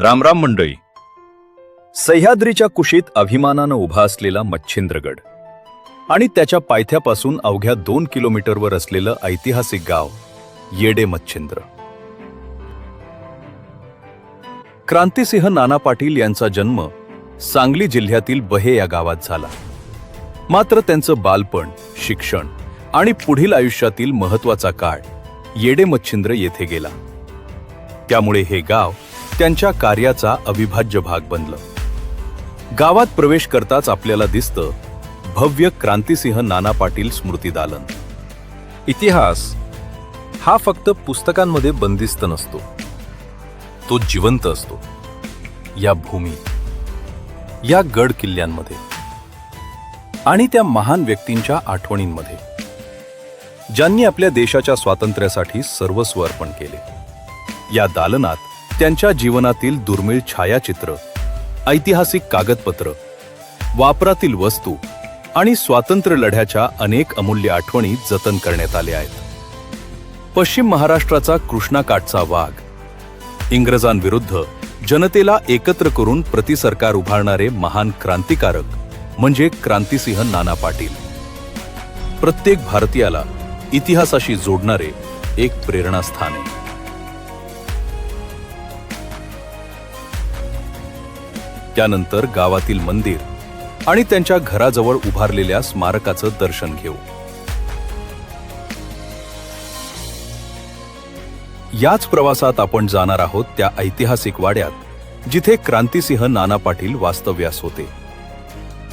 रामराम मंडळी. सह्याद्रीच्या कुशीत अभिमानानं उभा असलेला मच्छिंद्रगड आणि त्याच्या पायथ्यापासून अवघ्या 2 किलोमीटरवर असलेलं ऐतिहासिक गाव येडे मच्छिंद्र. क्रांतिसिंह नाना पाटील यांचा जन्म सांगली जिल्ह्यातील बहे या गावात झाला. मात्र त्यांचं बालपण, शिक्षण आणि पुढील आयुष्यातील महत्त्वाचा काळ येडे मच्छिंद्र येथे गेला. त्यामुळे हे गाव त्यांच्या कार्याचा अविभाज्य भाग बनलं. गावात प्रवेश करताच आपल्याला दिसतं भव्य क्रांतिसिंह नाना पाटील स्मृती दालन. इतिहास हा फक्त पुस्तकांमध्ये बंदिस्त नसतो, तो जिवंत असतो. या भूमीत, या गड किल्ल्यांमध्ये आणि त्या महान व्यक्तींच्या आठवणींमध्ये, ज्यांनी आपल्या देशाच्या स्वातंत्र्यासाठी सर्वस्व अर्पण केले. या दालनात त्यांच्या जीवनातील दुर्मिळ छायाचित्र, ऐतिहासिक कागदपत्र, वापरातील वस्तू आणि स्वातंत्र्य लढ्याच्या अनेक अमूल्य आठवणी जतन करण्यात आल्या आहेत. पश्चिम महाराष्ट्राचा कृष्णाकाठचा वाघ, इंग्रजांविरुद्ध जनतेला एकत्र करून प्रतिसरकार उभारणारे महान क्रांतिकारक म्हणजे क्रांतिसिंह नाना पाटील. प्रत्येक भारतीयाला इतिहासाशी जोडणारे एक प्रेरणास्थान आहे. त्यानंतर गावातील मंदिर आणि त्यांच्या घराजवळ उभारलेल्या स्मारकाचं दर्शन घेऊ. याच प्रवासात आपण जाणार आहोत त्या ऐतिहासिक वाड्यात, जिथे क्रांतिसिंह नाना पाटील वास्तव्यास होते.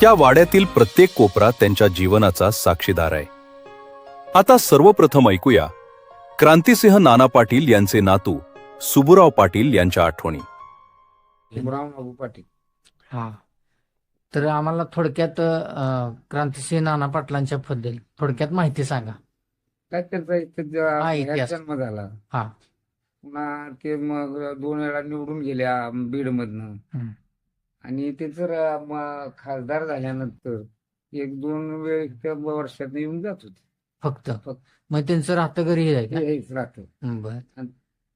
त्या वाड्यातील प्रत्येक कोपरा त्यांच्या जीवनाचा साक्षीदार आहे. आता सर्वप्रथम ऐकूया क्रांतिसिंह नाना पाटील यांचे नातू सुबुराव पाटील यांच्या आठवणी. सुबुराव पाटील. हा, तर आम्हाला थोडक्यात क्रांतिसिंह नाना पाटलांच्या बद्दल थोडक्यात माहिती सांगा. काय त्यांचा हा, इतिहास. जन्म झाला. हा. पुन्हा ते मग 2 वेळा निवडून गेल्या बीड मधनं. हम्म. आणि ते जर खासदार झाल्यानंतर 1-2 त्या वर्षात येऊन जात होते. फक्त फक्त. मग त्यांचं राहतं घरी आहे का? हेच राहतं बर. आणि-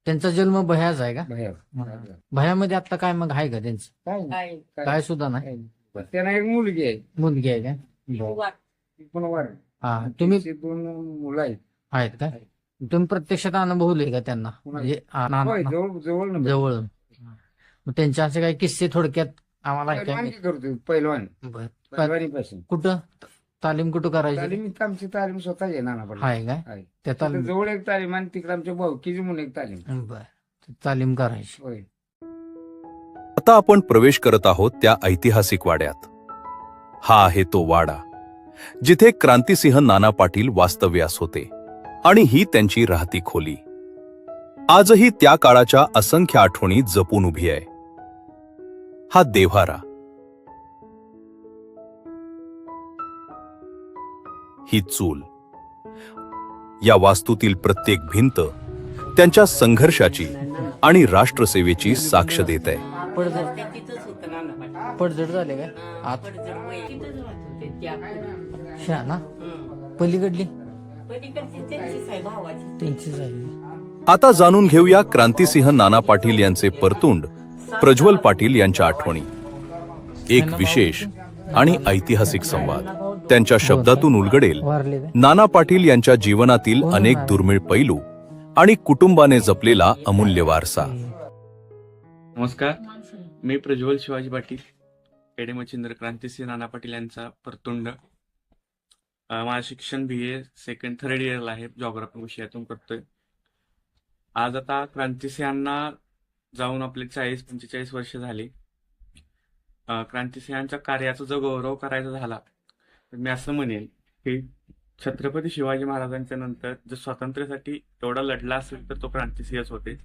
त्यांचा जन्म भयाच आहे का? बाहेर. भयामध्ये आता काय मग आहे का त्यांचं? काय नाही. काय सुद्धा नाही. काय नाही. पण त्यांना एक मुलगी आहे. मुलगी आहे का? बरं. ती पण वार. हा, तुम्ही 2 मुलं आहेत. आहेत का? तुम्ही प्रत्यक्षात अनुभवले का त्यांना? म्हणजे होय, जवळ ना. जवळ. मग त्यांचे असे काही किस्से थोडक्यात आम्हाला पैलवानी ऐकायला. करतो. पैलवान. बर. पैलवानीपासून कुठं तालीम कुठं करायची? आमची तालीम स्वतः आहे नाना पाटील. आहे काय? आहे. त्या तिथं तालीम. जवळ एक तालीम आणि तिकडे आमच्या भाऊकीची म्हणून एक तालीम. बर. तालीम करायची. होय. आता आपण प्रवेश करत आहोत त्या ऐतिहासिक वाड्यात. हा आहे तो वाडा जिथे क्रांतिसिंह नाना पाटील वास्तव्यास होते आणि ही त्यांची राहती खोली. आजही त्या काळाच्या असंख्य आठवणी जपून उभी आहे. हा देव्हारा, ही चूल, या वास्तूतील प्रत्येक भिंत त्यांच्या संघर्षाची आणि राष्ट्रसेवेची साक्ष देत आहे. पडझड झाले काय? आत ना पलीकडली त्यांचीच आहे. आता जाणून घेऊया क्रांतिसिंह नाना पाटील यांचे परतुंड प्रज्वल पाटील यांच्या आठवणी. एक विशेष आणि ऐतिहासिक संवाद त्यांच्या शब्दातून उलगडेल वारले काय? नाना पाटील यांच्या जीवनातील अनेक दुर्मिळ पैलू आणि कुटुंबाने जपलेला अमूल्य वारसा. नमस्कार, मी प्रज्वल शिवाजी पाटील, येडे मच्छिंद्र, क्रांतिसिंह नाना पाटील यांचा परतुंड. माझं शिक्षण BA 2nd-3rd इयरला आहे, जॉग्राफी विषयातून करतोय. आज आता क्रांतिसिंहांना जाऊन आपले 40-45 वर्ष झाली. क्रांतिसिंहांच्या कार्याचा जो गौरव करायचा झाला तर मी असं म्हणेन की छत्रपती शिवाजी महाराजांच्या नंतर जर स्वातंत्र्यासाठी एवढा लढला असेल तर तो क्रांतिसिंहच होते.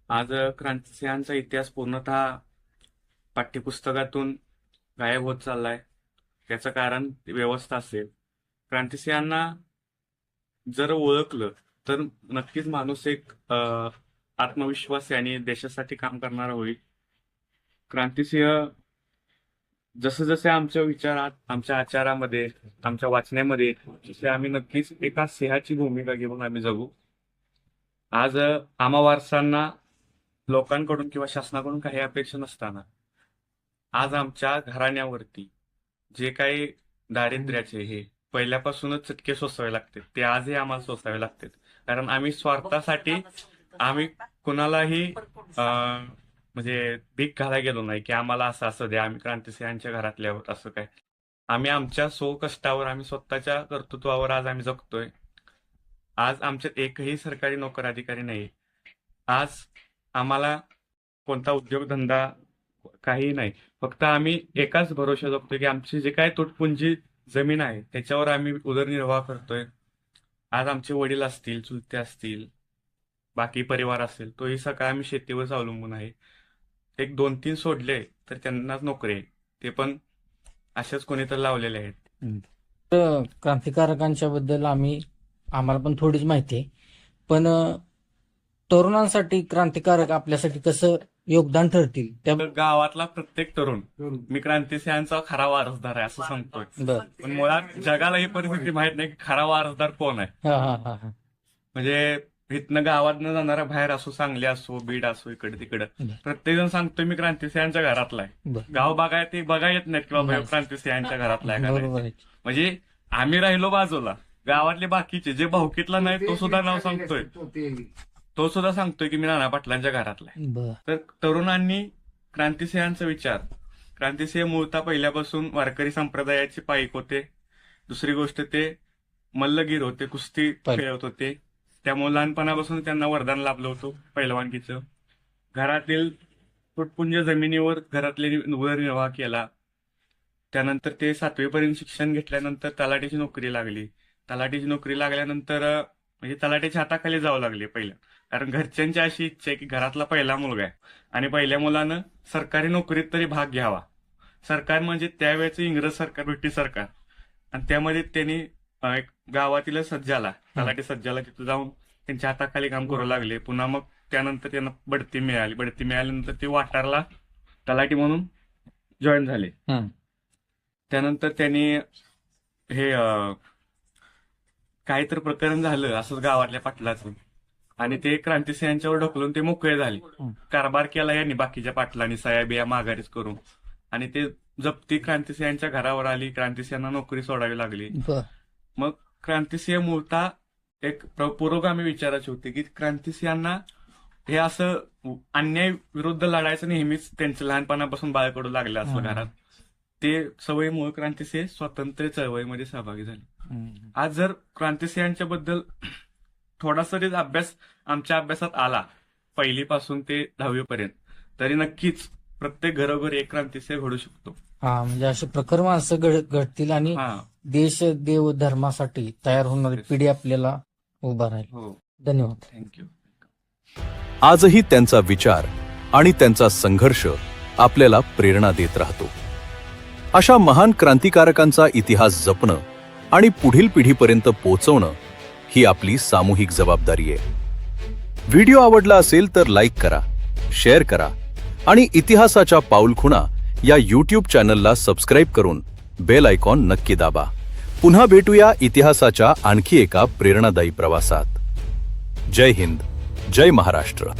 आज क्रांतिसिंहांचा इतिहास पूर्णतः पाठ्यपुस्तकातून गायब होत चाललाय. त्याचं कारण व्यवस्था असेल. क्रांतिसिंहांना जर ओळखलं तर नक्कीच माणूस एक आत्मविश्वासी आणि देशासाठी काम करणारा होईल. क्रांतिसिंह जसं जसे आमच्या विचारात, आमच्या आचारामध्ये, आमच्या वाचण्यामध्ये तसे आम्ही नक्कीच एका सिंहाची भूमिका घेऊन आम्ही जगू. आज आम्हा वारसांना लोकांकडून किंवा शासनाकडून काही अपेक्षा नसताना आज आमच्या घराण्यावरती जे काही दारिद्र्याचे हे पहिल्यापासूनच चटके सोसावे लागते ते आजही आम्हाला सोसावे लागतात. कारण आम्ही स्वार्थासाठी आम्ही कुणालाही म्हणजे भीक घालायला गेलो नाही की आम्हाला असं असं द्या, आम्ही क्रांतिसिंहांच्या घरातल्यावर असं काय. आम्ही आमच्या कष्टावर आम्ही स्वतःच्या कर्तृत्वावर आज आम्ही जगतोय. आज आमच्यात एकही सरकारी नोकर अधिकारी नाही. आज आम्हाला कोणता उद्योगधंदा काही नाही. फक्त आम्ही एकाच भरोशा जगतोय की आमची जे काय तुटपुंजी जमीन आहे त्याच्यावर आम्ही उदरनिर्वाह करतोय. आज आमचे वडील असतील, चुलते असतील, बाकी परिवार असेल, तोही सगळा आम्ही शेतीवरच अवलंबून आहे. एक 2-3 सोडले तर त्यांनाच नोकरी आहे, ते पण अशाच कोणी तर लावलेले आहेत. क्रांतिकारकांच्या बद्दल आम्हाला पण थोडीच माहिती आहे, पण तरुणांसाठी क्रांतिकारक आपल्यासाठी कसं योगदान ठरतील त्या तर गावातला प्रत्येक तरुण मी क्रांतिसिंहांचा खरा वारसदार आहे असं सांगतोय. बरं. पण मुळात जगाला ही परिस्थिती माहित नाही की खरा वारसदार कोण आहे. हा हा हा हा म्हणजे इथनं गावातनं जाणारा बाहेर असो, सांगली असो, बीड असो, इकडे तिकडे प्रत्येक जण सांगतोय मी क्रांतिसिंहांच्या घरातला आहे. बरं. गाव बघाय ते बघा येत नाहीत किंवा नाही. क्रांतिसिंहांच्या घरातला आहे का बरोबर नाही. आहे. म्हणजे आम्ही राहिलो बाजूला, गावातले बाकीचे जे भाऊकीतला नाही तो सुद्धा नाव सांगतोय, तो सुद्धा सांगतोय की मी नाना पाटलांच्या घरातला आहे. बरं. तर तरुणांनी क्रांतिसिंहांचा विचार, क्रांतिसिंह मूळतः पहिल्यापासून वारकरी संप्रदायाचे पाईक होते. दुसरी गोष्ट ते मल्लगीर होते, कुस्ती खेळत होते. त्यामुळे लहानपणापासून त्यांना वरदान लाभलं होतं पहिलवानकीचं. घरातील तुटपुंज जमिनीवर घरातले उदरनिर्वाह केला. त्यानंतर ते 7वी पर्यंत शिक्षण घेतल्यानंतर तलाठीची नोकरी लागली. तलाठीची नोकरी लागल्यानंतर म्हणजे तलाठीच्या हाताखाली जावं लागले पहिलं, कारण घरच्यांची अशी इच्छा आहे की घरातला पहिला मुलगा आहे आणि पहिल्या मुलानं सरकारी नोकरीत तरी भाग घ्यावा. सरकार म्हणजे त्यावेळेचं इंग्रज सरकार, ब्रिटिश सरकार. आणि त्यामध्ये त्यांनी एक गावातील सज्जाला, तलाठी सज्जाला तिथं जाऊन त्यांच्या हाताखाली काम करू लागले. पुन्हा मग त्यानंतर त्यांना बढती मिळाली. बढती मिळाल्यानंतर ते वाटारला तलाठी म्हणून जॉईन झाले. त्यानंतर त्यांनी हे काहीतरी प्रकरण झालं असं गावातल्या पाटलाचं आणि ते क्रांतिसिंहांच्यावर ढकलून ते मोकळे झाले. कारभार केला यांनी बाकीच्या पाटलांनी, सयाबिया माघारीच करून, आणि ते जप्ती क्रांतिसिंहांच्या घरावर आली. क्रांतिसिंहांना नोकरी सोडावी लागली. मग क्रांतिसिंह मूळतः एक पुरोगामी विचाराचे होते की क्रांतिसिंहांना हे असं अन्याय विरुद्ध लढायचं नेहमीच त्यांचं लहानपणापासून बाळकडू लागलं असलं घरात. ते सवयीमुळे क्रांतिसिंह स्वातंत्र्य चळवळीमध्ये सहभागी झाले. आज जर क्रांतिसिंहांच्या बद्दल थोडासा जरी अभ्यास आमच्या अभ्यासात आला 1ली पासून ते 10वी पर्यंत, तरी नक्कीच प्रत्येक घरोघरी एक क्रांतिसिंह घडू शकतो. म्हणजे असे प्रखर माणसं घडतील आणि देश देव धर्मासाठी तयार होणारी पिढी आपल्याला उभा राहील. हो, धन्यवाद. थँक्यू. आजही त्यांचा विचार आणि त्यांचा संघर्ष आपल्याला प्रेरणा देत राहतो. अशा महान क्रांतिकारकांचा इतिहास जपणं आणि पुढील पिढीपर्यंत पोहोचवणं ही आपली सामूहिक जबाबदारी आहे. व्हिडिओ आवडला असेल तर लाईक करा, शेअर करा आणि इतिहासाच्या पाऊलखुणा या YouTube चॅनलला सबस्क्राईब करून बेल आयकॉन नक्की दाबा. पुन्हा भेटूया इतिहासाच्या आणखी एका प्रेरणादायी प्रवासात. जय हिंद, जय महाराष्ट्र.